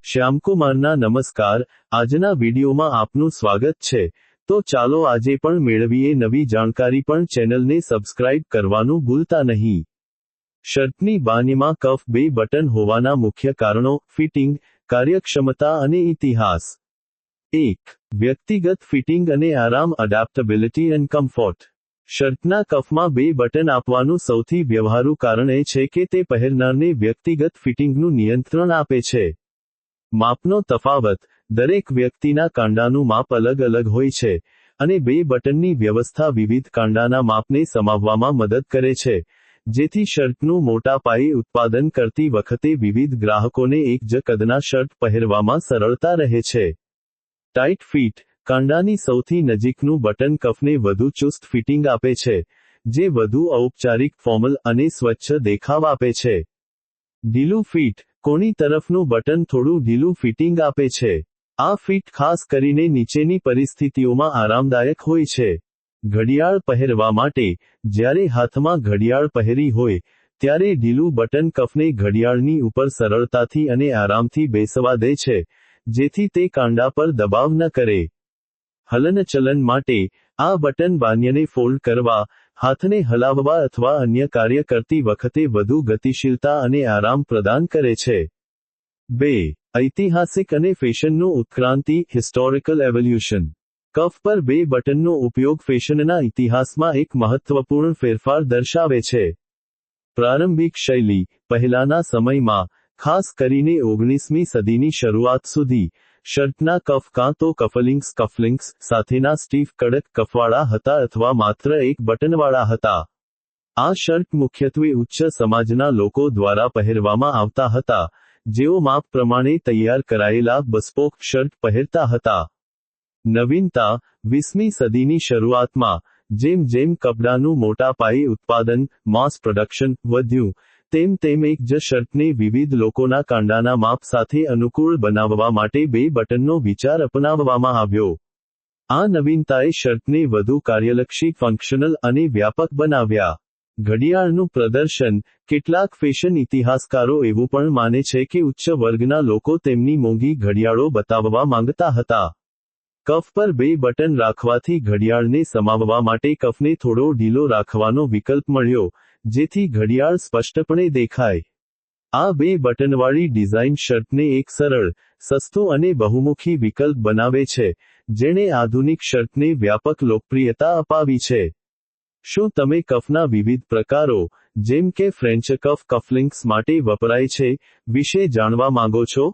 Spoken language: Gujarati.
શ્યામકુમારના નમસ્કાર. આજના વિડીયોમાં આપનું સ્વાગત છે. તો ચાલો આજે પણ મેળવીએ નવી જાણકારી, પણ ચેનલને સબસ્ક્રાઇબ કરવાનું ભૂલતા નહીં. શર્ટની બાનીમાં કફ બે બટન હોવાના મુખ્ય કારણો: ફિટિંગ, કાર્યક્ષમતા અને ઇતિહાસ. 1. વ્યક્તિગત ફિટિંગ અને આરામ, એડેપ્ટેબિલિટી એન્ડ કમ્ફર્ટ. શર્ટના કફમાં બે બટન આપવાનું સૌથી વ્યવહારુ કારણ એ છે કે તે પહેરનારને વ્યક્તિગત ફિટિંગનું નિયંત્રણ આપે છે. માપનો તફાવત: દરેક વ્યક્તિના કાંડાનું માપ અલગ અલગ હોય છે, અને બે બટનની વ્યવસ્થા વિવિધ કાંડાના માપને સમાવવામાં મદદ કરે છે, જેથી શર્ટનું મોટા પાયે ઉત્પાદન કરતી વખતે વિવિધ ગ્રાહકોને એક જ કદના શર્ટ પહેરવામાં સરળતા રહે છે. ટાઇટ ફિટ: કાંડાની સૌથી નજીકનું બટન કફને વધુ ચુસ્ત ફિટિંગ આપે છે, જે વધુ ઔપચારિક, ફોર્મલ અને સ્વચ્છ દેખાવ આપે છે. ઢીલું ફિટ: કોણી તરફનું બટન થોડું ઢીલું ફિટિંગ આપે છે. આ ફિટ ખાસ કરીને નીચેની પરિસ્થિતિઓમાં આરામદાયક હોય છે. ઘડિયાળ પહેરવા માટે: જ્યારે હાથમાં ઘડિયાળ પહેરી હોય, ત્યારે ઢીલું બટન કફને ઘડિયાળની ઉપર સરળતાથી અને આરામથી બેસવા દે છે, જેથી તે કાંડા પર દબાવ ન કરે. હલનચલન માટે: આ બટન બાન્યને ફોલ્ડ કરવા, હાથને હલાવવા અથવા અન્ય કાર્ય કરતી વખતે વધુ ગતિશીલતા અને આરામ પ્રદાન કરે છે. 2. ઐતિહાસિક અને ફેશનનું ઉત્ક્રાંતિ, હિસ્ટોરિકલ એવોલ્યુશન. કફ પર બે બટનનો ઉપયોગ ફેશનના ઇતિહાસમાં એક મહત્વપૂર્ણ ફેરફાર દર્શાવે છે. પ્રારંભિક શૈલી: પહેલાના સમયમાં, ખાસ કરીને 19મી સદીની શરૂઆત સુધી, શર્ટના કફ કાં તો કફલિંગ્સ સાથેના સ્ટીફ કડક કફવાળા હતા અથવા માત્ર એક બટનવાળા હતા. આ શર્ટ મુખ્યત્વે ઉચ્ચ સમાજના લોકો દ્વારા પહેરવામાં આવતા હતા, જેઓ માપ પ્રમાણે તૈયાર કરાયેલા બસ્પોક શર્ટ પહેરતા હતા. નવીનતા: 20મી સદીની શરૂઆતમાં, જેમ જેમ કપડાનું મોટા પાયે ઉત્પાદન, માસ પ્રોડક્શન, વધ્યું, તેમ તેમ એક જ શર્ટને વિવિધ લોકોના કાંડાના માપ સાથે અનુકૂળ બનાવવા માટે બે બટનનો વિચાર અપનાવવામાં આવ્યો. આ નવીનતાએ શર્ટને વધુ કાર્યલક્ષી, ફંક્શનલ અને વ્યાપક બનાવ્યા. ઘડિયાળનું પ્રદર્શન: કેટલાક ફેશન ઇતિહાસકારો એવું પણ માને છે કે ઉચ્ચ વર્ગના લોકો તેમની મોંઘી ઘડિયાળો બતાવવા માંગતા હતા. કફ પર બે બટન રાખવાથી ઘડિયાળને સમાવવા માટે કફને થોડો ઢીલો રાખવાનો વિકલ્પ મળ્યો, જેથી ઘડિયાળ સ્પષ્ટપણે દેખાય. આ બે બટનવાળી ડિઝાઇન શર્ટને એક સરળ, સસ્તું અને બહુમુખી વિકલ્પ બનાવે છે, જેણે આધુનિક શર્ટને વ્યાપક લોકપ્રિયતા અપાવી છે. શું તમે કફના વિવિધ પ્રકારો, જેમ કે ફ્રેન્ચ કફ કફલિંગ્સ માટે વપરાય છે, વિશે જાણવા માંગો છો?